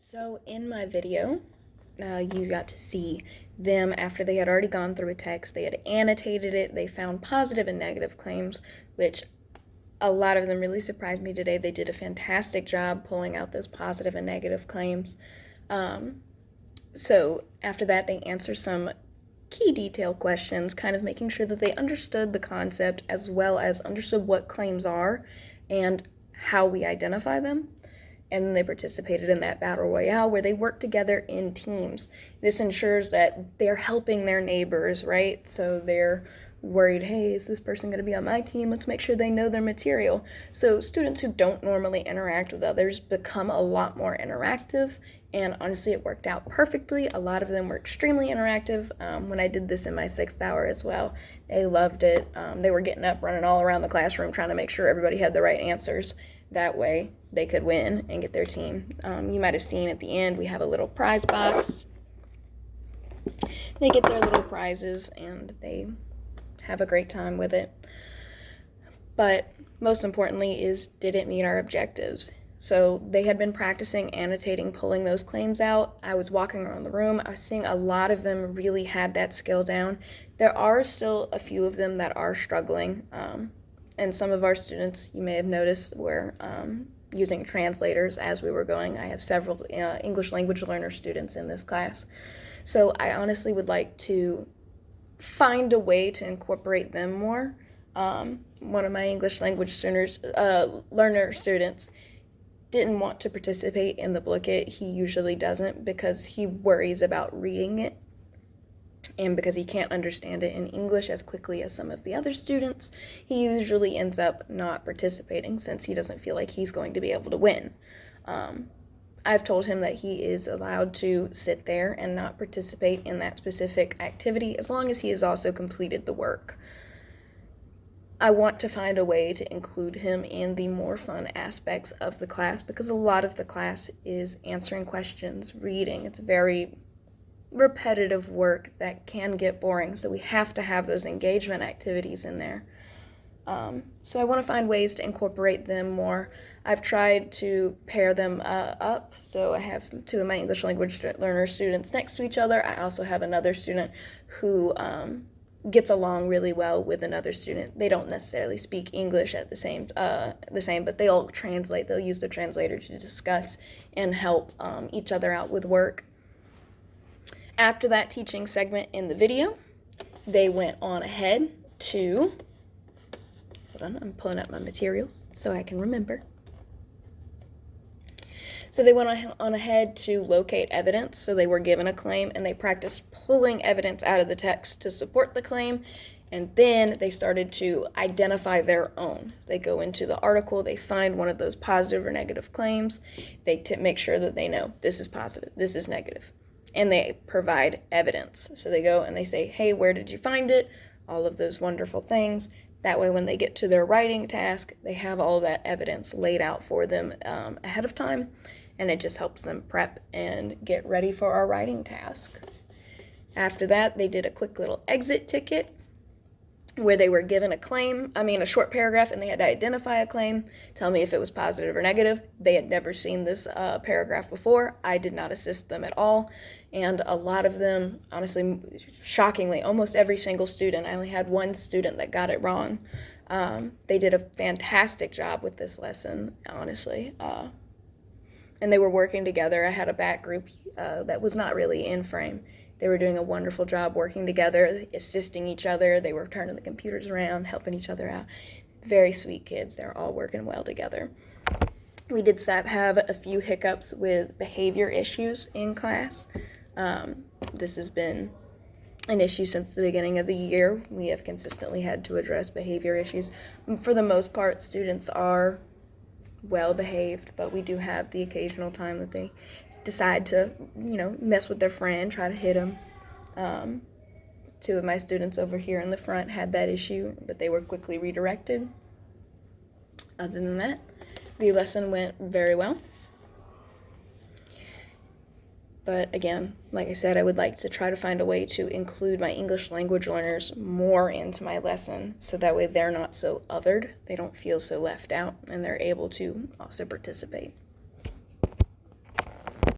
So in my video, you got to see them after they had already gone through a text. They had annotated it. They found positive and negative claims, which a lot of them really surprised me today. They did a fantastic job pulling out those positive and negative claims. So after that, they answer some key detail questions, kind of making sure that they understood the concept as well as understood what claims are and how we identify them. And then they participated in that battle royale where they work together in teams. This ensures that they're helping their neighbors, right? So they're worried, hey, is this person going to be on my team? Let's make sure they know their material. So students who don't normally interact with others become a lot more interactive, and honestly it worked out perfectly. A lot of them were extremely interactive. When I did this in my 6th hour as well, they loved it. They were getting up, running all around the classroom trying to make sure everybody had the right answers. That way they could win and get their team. You might have seen at the end we have a little prize box. They get their little prizes and they have a great time with it. But most importantly is, did it meet our objectives? So they had been practicing annotating, pulling those claims out. I was walking around the room. I was seeing a lot of them really had that skill down. There are still a few of them that are struggling. And some of our students, you may have noticed, were using translators as we were going. I have several English language learner students in this class. So I honestly would like to find a way to incorporate them more. One of my English language learner students didn't want to participate in the booklet. He usually doesn't because he worries about reading it, and because he can't understand it in English as quickly as some of the other students, he usually ends up not participating since he doesn't feel like he's going to be able to win. I've told him that he is allowed to sit there and not participate in that specific activity as long as he has also completed the work. I want to find a way to include him in the more fun aspects of the class because a lot of the class is answering questions, reading. It's very repetitive work that can get boring, so we have to have those engagement activities in there. So I want to find ways to incorporate them more. I've tried to pair them up, so I have 2 of my English language learner students next to each other. I also have another student who gets along really well with another student. They don't necessarily speak English at the same, but they'll translate. They'll use the translator to discuss and help each other out with work. After that teaching segment in the video, they went on ahead to, hold on, I'm pulling up my materials so I can remember. So they went on ahead to locate evidence. So they were given a claim and they practiced pulling evidence out of the text to support the claim. And then they started to identify their own. They go into the article, they find one of those positive or negative claims. They make sure that they know this is positive, this is negative. And they provide evidence. So they go and they say, hey, where did you find it? All of those wonderful things. That way when they get to their writing task, they have all that evidence laid out for them ahead of time, and it just helps them prep and get ready for our writing task. After that, they did a quick little exit ticket where they were given a short paragraph, and they had to identify a claim, tell me if it was positive or negative. They had never seen this paragraph before. I did not assist them at all, and a lot of them, honestly, shockingly, almost every single student, I only had 1 student that got it wrong. They did a fantastic job with this lesson, honestly, and they were working together. I had a back group that was not really in frame. They were doing a wonderful job working together, assisting each other. They were turning the computers around, helping each other out. Very sweet kids. They're all working well together. We did have a few hiccups with behavior issues in class. This has been an issue since the beginning of the year. We have consistently had to address behavior issues. For the most part, students are well behaved, but we do have the occasional time that they decide to, mess with their friend, try to hit them. 2 of my students over here in the front had that issue, but they were quickly redirected. Other than that, the lesson went very well. But again, like I said, I would like to try to find a way to include my English language learners more into my lesson so that way they're not so othered, they don't feel so left out, and they're able to also participate.